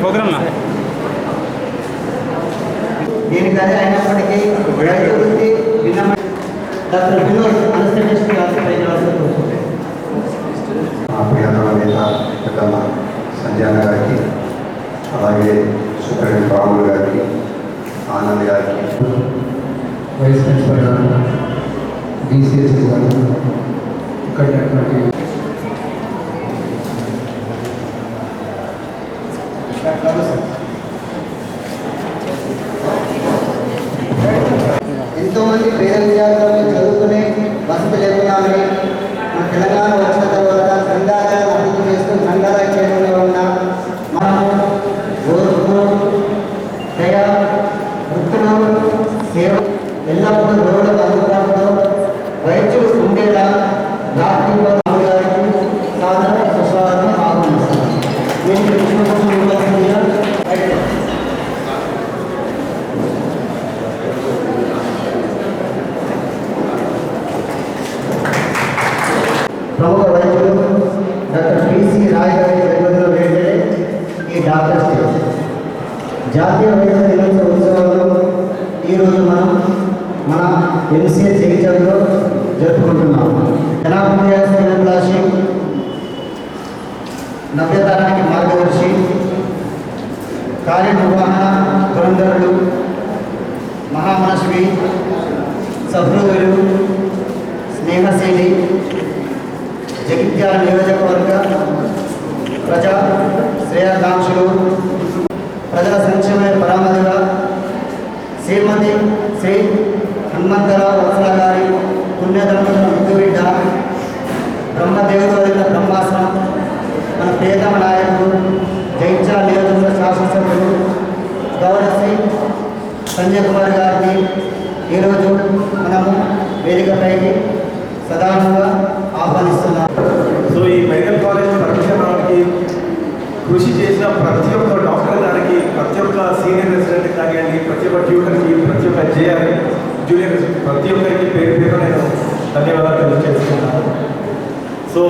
Programme దీనికి అదే అయినప్పటికీ రైతు వృత్తి భిన్నమైన డాక్టర్ వినోద్ అనస్థెటిస్ట్ గారికి ప్రియతమ నేత పెద్దమ్మ సంజయన గారికి, అలాగే సూపరింటెండెంట్ రాములు గారికి, ఆనంద్ గారికి, వైస్ ప్రిన్సిపల్ గారు, డిసిఎస్ గారు, ఇక్కడ ఎంతోమంది పేద విద్యార్థులు చదువుకునే వసతి లేకున్నామని మన తెలంగాణ వచ్చిన తర్వాత గ్రంథాలయాలు అభివృద్ధి చేస్తూ గ్రంథాలయ చేయడంలో ఉన్న మనము ఓర్పు, దయ, వృత్తులు, సేవ ఎల్లప్పుడూ రోడ్డు అందుబాటులో వైద్యులు ఉండేలా డాక్టర్ గారికి సాధారణ సుస్వాగతం ఆహ్వానిస్తాను. ప్రముఖ వైద్యులు డాక్టర్ పిసి రాయ్ గారి జన్మదిన వేడుకలే ఈ డాక్టర్స్ డే. జాతీయ వైద్య దినోత్సవ ఉత్సవాలు ఈరోజు మనం మన ఎంసీఏ జగిత్యాలలో జరుపుకుంటున్నాం. జనాభిలాషి, నవ్యతరానికి మార్గదర్శి, కార్యనిర్వహణ ధురంధరులు, మహామనస్వి, సహృదయులు, స్నేహశీలి, జగిత్యాల నియోజకవర్గ ప్రజా శ్రేయాకాంక్షలు, ప్రజల సంక్షేమ పరామదిగా శ్రీమతి శ్రీ హనుమంతరావు వత్సల గారి పుణ్యదంపతుల ముద్దుబిడ్డ, బ్రహ్మదేవుడు వదిలిన బ్రహ్మాసనం, మన ప్రియతమ నాయకుడు జగిత్యాల నియోజకవర్గ శాసనసభ్యులు గౌరవశ్రీ సంజయ్ కుమార్ గారిని ఈరోజు మనము వేదికపైకి సదానంగా ఆహ్వానిస్తున్నాం. సో ఈ మెడికల్ కాలేజ్ పరిచయానికి కృషి చేసిన ప్రతి ఒక్క డాక్టర్ గారికి, ప్రతి ఒక్క సీనియర్ రెసిడెంట్ కానివ్వండి, ప్రతి ఒక్క ట్యూటర్కి, ప్రతి ఒక్క జేఆర్ జూనియర్ ప్రతి ఒక్కరికి పేరు పేరు నేను ధన్యవాదాలు తెలియజేస్తున్నాను. సో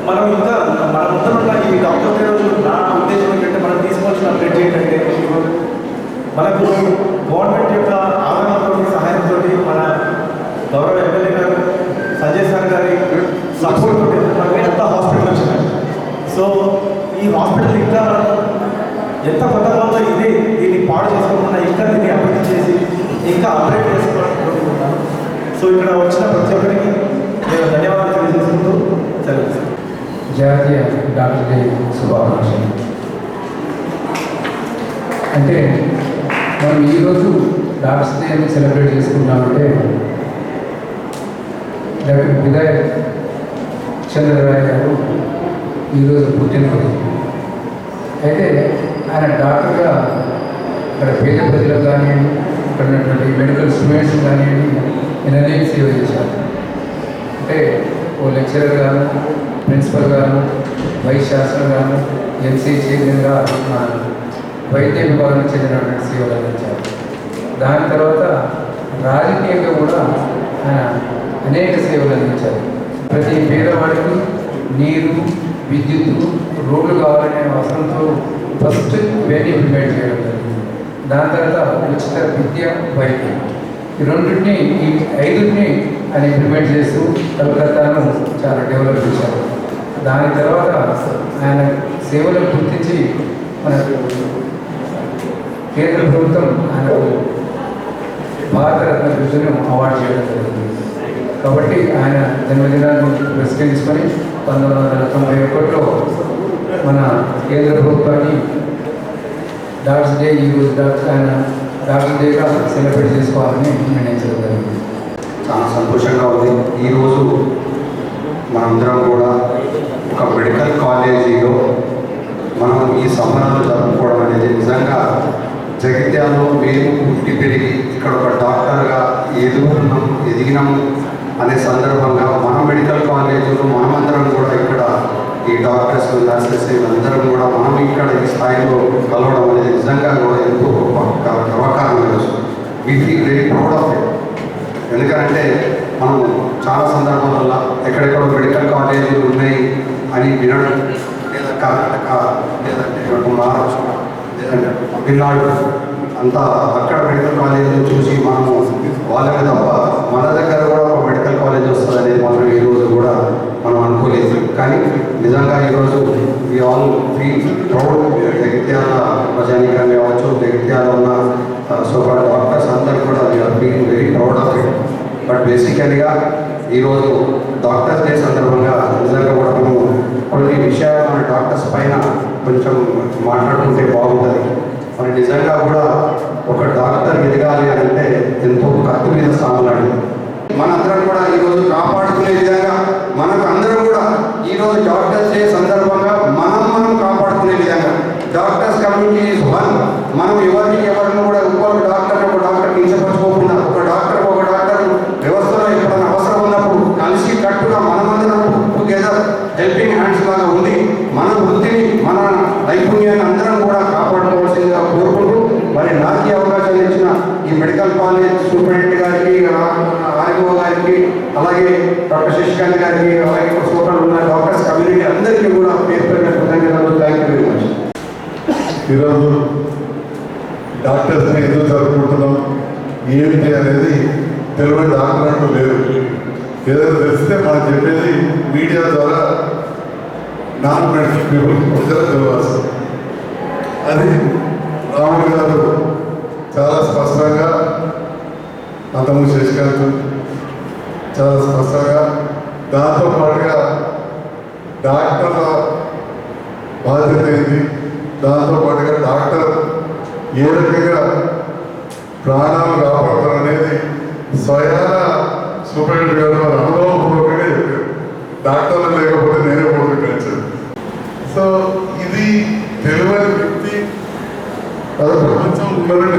మనం ఉత్తరంగా ఈ డాక్టర్ పేరు నా ఉద్దేశం ఏంటంటే మనం తీసుకోవాల్సిన అప్డేట్ ఏంటంటే మనకు గవర్నమెంట్ యొక్క ఆదరణతో సహాయంతో మన గౌరవ ఎమ్మెల్యే గారు సంజయ్ సార్ గారి సపోర్ట్ మనకి ఎంత హాస్పిటల్ వచ్చినాయి. సో ఈ హాస్పిటల్ ఇంకా ఎంత కొత్తగా ఇదే దీన్ని పాడు చేసుకోకుండా ఇంకా దీన్ని అభివృద్ధి చేసి ఇంకా అప్గ్రేడ్ చేసుకోవాలనుకుంటున్నాను. సో ఇక్కడ వచ్చిన ప్రతి ఒక్కరికి నేను ధన్యవాదాలు తెలియజేసుకుంటూ సెలవు. జాతీయ డాక్టర్ డే శుభాకాంక్షలు. అంటే మనం ఈరోజు డాక్టర్స్ డే అని సెలబ్రేట్ చేసుకుంటామంటే డాక్టర్ విజయ్ చంద్రరాయ్ గారు ఈరోజు పుట్టినరోజు. అయితే ఆయన డాక్టర్గా ఇక్కడ పేద ప్రజలకు కానివ్వండి, ఇక్కడ ఉన్నటువంటి మెడికల్ స్టూడెంట్స్ కానివ్వండి, ఈయన అనేక సేవ చేశారు. అంటే ఓ లెక్చరర్ గాను, ప్రిన్సిపల్ గాను, వైస్ ఛాన్సలర్ గాను, ఎంసీ చైర్మన్గా వైద్య విభాగానికి చెందినటువంటి సేవలు అందించారు. దాని తర్వాత రాజకీయంగా కూడా ఆయన అనేక సేవలు అందించారు. ప్రతి పేదవాడికి నీరు, విద్యుత్తు, రోడ్లు కావాలనే అవసరంతో ఫస్ట్ ఇవన్నీ ఇంప్లిమెంట్ చేయడం జరిగింది. దాని తర్వాత ఉచిత విద్య, వైద్యం, ఈ రెండింటిని, ఈ 5ని ఆయన ఇంప్లిమెంట్ చేస్తూ కలకత్తాను చాలా డెవలప్ చేశారు. దాని తర్వాత ఆయన సేవలను గుర్తించి మనకు కేంద్ర ప్రభుత్వం ఆయనకు భారతరత్న బిరుదును అవార్డు చేయడం జరిగింది. కాబట్టి ఆయన జన్మదినాన్ని పురస్కరించుకొని 1991లో మన కేంద్ర ప్రభుత్వాన్ని డాక్టర్స్ డే ఈరోజు ఆయన డాక్టర్ డేగా సెలబ్రేట్ చేసుకోవాలని నిర్ణయించడం జరిగింది. చాలా సంతోషంగా ఉంది. ఈరోజు మనందరం కూడా ఒక మెడికల్ కాలేజీలో మనం ఈ సంబరాలు జరుపుకోవడం అనేది నిజంగా జగిత్యాలలో మేము పుట్టి పెరిగి ఇక్కడ ఒక డాక్టర్గా ఎదిగినాము అనే సందర్భంగా మన మెడికల్ కాలేజీలో మనమందరం కూడా ఇక్కడ ఈ డాక్టర్స్, నర్సెస్ అందరం కూడా మనం ఇక్కడ ఈ స్థాయిలో కలవడం అనేది నిజంగా కూడా ఎంతో గొప్ప గర్వకారణం తెలుసు. We feel very proud of it. ఎందుకంటే మనం చాలా సందర్భాలలో ఎక్కడెక్కడ మెడికల్ కాలేజీలు ఉన్నాయి అని వినడం లేదా లేదంటే మనకు మహారాష్ట్ర లేదంటే తమిళనాడు అంతా అక్కడ మెడికల్ కాలేజీని చూసి మనము వాళ్ళకి తప్ప మన దగ్గర కూడా ఒక మెడికల్ కాలేజ్ వస్తుంది అనేది మాత్రం ఈరోజు కూడా మనం అనుకోలేదు. కానీ నిజంగా ఈరోజు we all feel proud. Jagtial ప్రజానీకం కావచ్చు, జగిత్యాల ఉన్న సూపర్ డాక్టర్స్ అందరూ కూడా we're feeling very proud of it. But బేసికల్గా ఈరోజు డాక్టర్స్ డే సందర్భంగా నిజంగా కూడా మేము కొన్ని విషయాలు మన డాక్టర్స్ పైన కొంచెం మాట్లాడుకుంటే బాగుంటుంది. మరి నిజంగా కూడా ఒక డాక్టర్ ఎదగాలి అంటే ఎంతో కత్తి మీద సాగులాడి మనందరం కూడా ఈరోజు కాపాడుకునే విధంగా మనకు అందరం కూడా ఈరోజు డాక్టర్స్ డే సందర్భంగా మనం కాపాడుకునే విధంగా డాక్టర్స్ కమ్యూనిటీ ఈజ్ వన్. మనం ఎవరిని కూడా ఒక డాక్టర్ కించపరచుకోకుండా ఒక డాక్టర్ వ్యవస్థలో ఎప్పుడైనా అవసరం ఉన్నప్పుడు కలిసి కట్టుగా మనమందరం టుగెదర్ హెల్పింగ్ హ్యాండ్స్ లాగా ఉంది. మన వృత్తిని మన నైపుణ్యాన్ని అందరం కూడా కాపాడుకోవాల్సిందిగా కోరుకుంటూ మరి నాకు ఈ అవకాశం ఇచ్చిన ఈ మెడికల్ కాలేజ్ సూపరింటెండెంట్ గారికి, ఆర్ఎంఓ గారికి, అలాగే డాక్టర్ శశికాంత్ గారికి, అలాగే సూపర్ ఉన్న డాక్టర్స్ కమ్యూనిటీ అందరికీ కూడా పేరు పేరున కృతజ్ఞతలు. Thank you very much. ఈరోజు డాక్టర్స్ని ఎందుకు జరుపుకుంటున్నాం ఏంటి అనేది తెలియని డాక్టర్ అంటూ లేదు. ఏదైనా తెలిస్తే మనం చెప్పేది మీడియా ద్వారా నాన్ మెడికల్ పీపుల్ ప్రజలకు తెలియాల్సి. అది రాముడు గారు చాలా స్పష్టంగా, అంతకుముందు శశికాంత్ చాలా స్పష్టంగా, దాంతో పాటుగా డాక్టర్ల బాధ్యత ఏంది, దాంతో పాటుగా డాక్టర్ ఏ రకంగా ప్రాణాలు కాపాడతారు అనేది స్వయాన సూపరింటెండెంట్ గారు వారి అనుభవపూర్వకంగా చెప్పారు. డాక్టర్లు లేకపోతే నేనే పోతున్నాను. సో ఇది తెలియని వ్యక్తి అది ప్రపంచం ఉన్నదంటే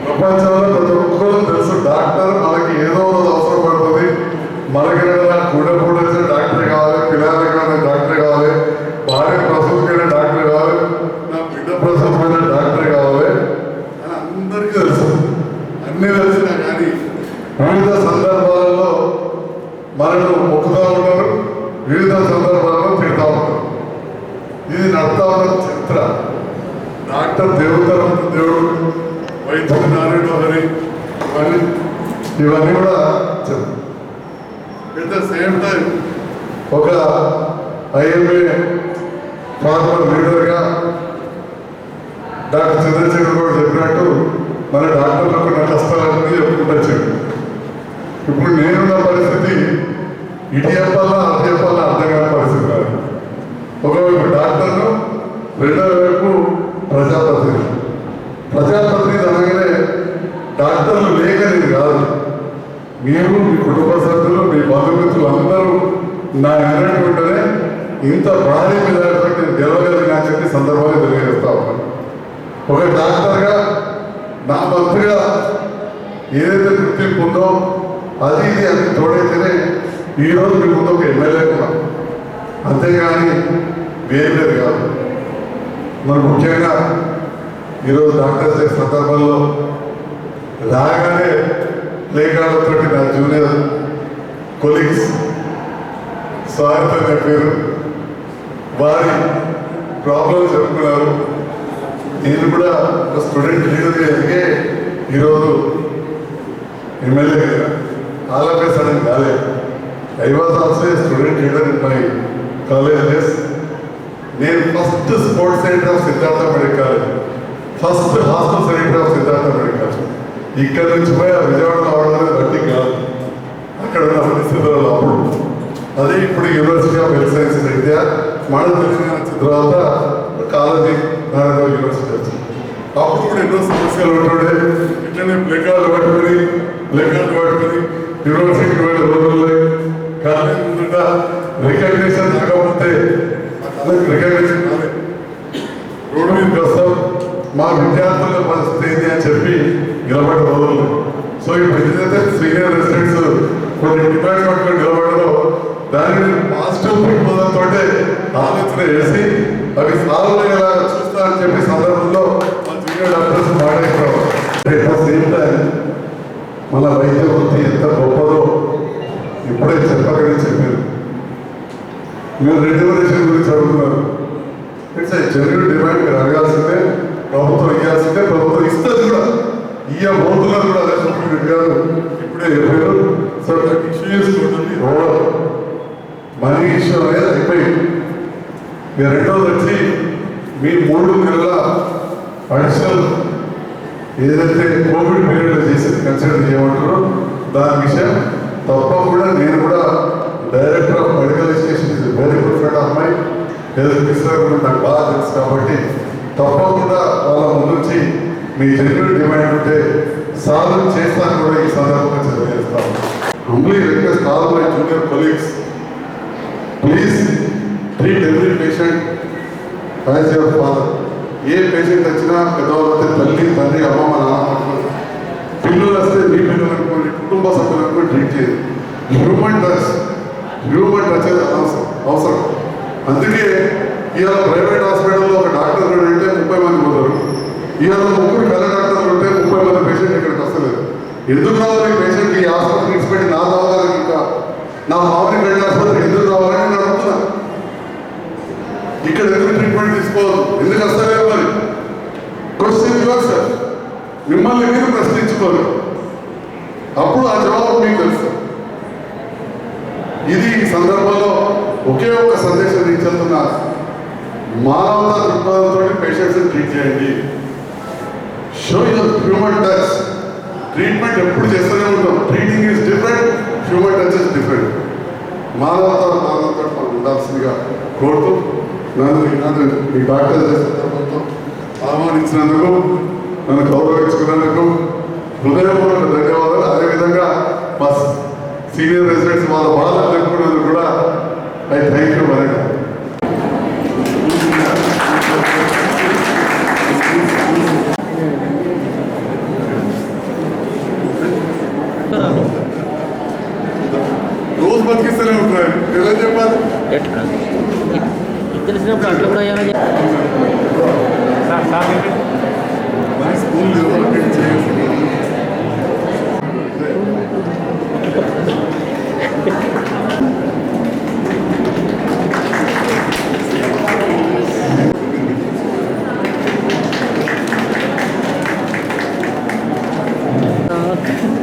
ప్రపంచంలో ప్రతి ఒక్కరూ తెలుసు డాక్టర్ మనకి ఏదో అవసరం పడుతుంది. మనకి కూడా వచ్చే డాక్టర్ కావాలి, పిల్లలకైనా డాక్టర్ కావాలి, భార్య ప్రసూతికైనా డాక్టర్ కావాలి, నా బిడ్డ ప్రసూతమైన డాక్టర్ కావాలి అని అందరికీ తెలుసు. అన్నీ తెలిసినా కానీ వివిధ సందర్భాలలో మనల్ని మొక్కుతూ ఉంటారు, వివిధ సందర్భాలలో తిడతా ఉంటారు. ఇది నడుతా ఉన్న చరిత్ర. డాక్టర్ దేవతరం దేవుడు, వైద్యుడు నారాయణ హరి, ఇవన్నీ కూడా ఎట్ ద సేమ్ టైం ఒక ఐఎంఏ ఫార్మర్ లీడర్గా డాక్టర్ చంద్రశేఖర్ కూడా చెప్పినట్టు మన డాక్టర్లకు ఉన్న కష్టాలన్నీ చెప్పుకుంటూ ఇప్పుడు నేనున్న పరిస్థితి ఇటు చెప్పాలా అటు చెప్పాలా అర్థం కాని పరిస్థితి కాదు. ఒకవైపు డాక్టర్ను, రెండో వైపు ప్రజాప్రతినిధి అనగానే డాక్టర్లు లేకనేది కాదు. మీరు, మీ కుటుంబ సభ్యులు, మీ బంధుమిత్రులు అందరూ నా ఎన్నట్టు ఉంటేనే ఇంత భారీ మెజారిటీ నేను గెలవగలిగినా అని చెప్పి సందర్భాన్ని తెలియజేస్తా ఉన్నాను. ఒక డాక్టర్గా నా వంతుగా ఏదైతే గుర్తింపు ఉందో అది ఇది అది తోడైతేనే ఈరోజు మీ ముందు ఒక ఎమ్మెల్యే కూడా, అంతేగాని వేయలేదు కాదు. మరి ముఖ్యంగా ఈరోజు డాక్టర్స్ డే సందర్భంలో రాగానే ప్లేకార్డుతో నా జూనియర్ కొలీగ్స్ స్వాగతం చెప్పారు, వారి ప్రాబ్లమ్స్ చెప్పుకున్నారు. నేను కూడా ఒక స్టూడెంట్ లీడర్గా ఎదిగే ఈరోజు ఎమ్మెల్యే ఆల్వేస్ అని కాలేదు. I was also a student leader in my college days. నేను first sports centre of Siddhartha medical college, first hostel centre of Siddhartha medical college. ఇక్కడ నుంచి పోయి ఆ విజయవాడ రావడం బట్టి కాదు, అక్కడ ఉన్న పరిస్థితులలో అప్పుడు. అదే ఇప్పుడు university of health sciences India మన తెలంగాణ తర్వాత కాలేజీ నారాయణ యూనివర్సిటీ వచ్చింది. అప్పుడు కూడా ఎన్నో సమస్యలు ఉంటుండే. ఇట్లనే ప్లేకార్డులు పట్టుకొని యూనివర్సిటీకి వెళ్ళే రోజుల్లో కాలేజీ ముందుట రికగ్నిషన్ కాకపోతే రికగ్నిషన్ కాలేదు. రోడ్డు మీదకి వస్తాం, మా విద్యార్థుల పరిస్థితి ఏంటి అని చెప్పి నిలబడే రోజులు. సో ఇప్పుడు ఏదైతే సీనియర్ రెసిడెంట్స్ కొన్ని డిమాండ్ పట్టుకొని నిలబడలో దానిని పాజిటివ్ దృక్పథంతో ఆలోచన చేసి అవి సాల్వ్ అయ్యేలా చూస్తా అని చెప్పి సందర్భంలో మా జూనియర్ డాక్టర్స్ మాట్లాడుతున్నాం. సేమ్ టైం మన వైద్య వృత్తి ఎంత గొప్పదో ఇప్పుడే చెప్పకనే చెప్పారు. మీరు రెడ్యులేషన్ గురించి అడుగుతున్నారు. జనరల్ డిమాండ్ మీరు అడగాల్సిందే, ప్రభుత్వం ఇవ్వాల్సిందే, ప్రభుత్వం ఇస్తుంది కూడా. బోతున్నారు కూడా అదే సుప్రీం రెడ్డి గారు ఇప్పుడే చెప్పారు. సో ఇష్యూ చేసుకుంటుంది ఓవర్ మనీ ఇష్యూ అనేది అయిపోయింది. ఇక రెండోది వచ్చి మీ 3 నెలల అడిషనల్ ఏదైతే కోవిడ్ పీరియడ్లో చేసేది కన్సిడర్ చేయమంటారో దాని విషయం తప్పకుండా నేను కూడా director of medical education is very good friend of my health minister కూడా నాకు బాగా తెలుసు కాబట్టి తప్పకుండా వాళ్ళ ముందుంచి మీ జెన్యున్ డిమాండ్ ఉంటే సాల్వ్ చేస్తాను కూడా ఈ సందర్భంగా తెలియజేస్తాను. Humbly request all my junior colleagues, please treat every patient as your father. A patient వచ్చినా పెద్దవాళ్ళు వస్తే తల్లి తండ్రి అమ్మమ్మ నాన్న పిల్లలు వస్తే మీ పిల్లలు అనుకోండి, కుటుంబ సభ్యులు అనుకోని ట్రీట్ చేయాలి. హ్యూమన్ టచ్ అనేది అవసరం. అందుకే ఇవాళ ప్రైవేట్ హాస్పిటల్లో ఒక డాక్టర్ అంటే 30 మంది పోతారు. ఇవాళ 3 కళ్ళ డాక్టర్లు ఉంటే 30 మంది పేషెంట్ ఇక్కడికి వస్తలేదు. ఎందుకు రావాలి పేషెంట్కి ఈ హాస్పిటల్ తీసుకెళ్ళి నా రావాలి, ఇంకా నా మామూలు కళ్ళ ఆసుపత్రికి ఎందుకు రావాలని నేను అడుగుతున్నా. ఇక్కడ ఎందుకు ట్రీట్మెంట్ తీసుకోవద్దు, ఎందుకు వస్తలేదు? మరి క్వశ్చన్ యువర్ సార్, మిమ్మల్ని మీరు ప్రశ్నించుకోరు, అప్పుడు ఆ జవాబు మీకు తెలుసు. ఇది ఈ సందర్భంలో ఒకే ఒక సందేశం ఇచ్చేస్తున్నా, మానవతా దృక్పథంతో పేషెంట్స్ని ట్రీట్ చేయండి. Show your human touch. Treatment ఎప్పుడు చేస్తూనే ఉంటాం, treating is different, human touch is different. మానవతా మనం ఉండాల్సిందిగా కోరుతూ నన్ను ఈ డాక్టర్ సందర్భంతో ఆహ్వానించినందుకు, నన్ను గౌరవించుకున్నందుకు హృదయపూర్వక ధన్యవాదాలు. అదేవిధంగా మా సీనియర్ రెసిడెంట్స్ వాళ్ళ బాధలు చెప్పుకున్నందుకు కూడా I thank you very much. రోజు బతికిస్తూనే ఉంటున్నారు, ఎలా చెప్పాలి? తెలిసినప్పుడు అట్లా కూడా ఏమైనా స్కూల్ డెవలప్మెంట్ చేయాలి. Okay.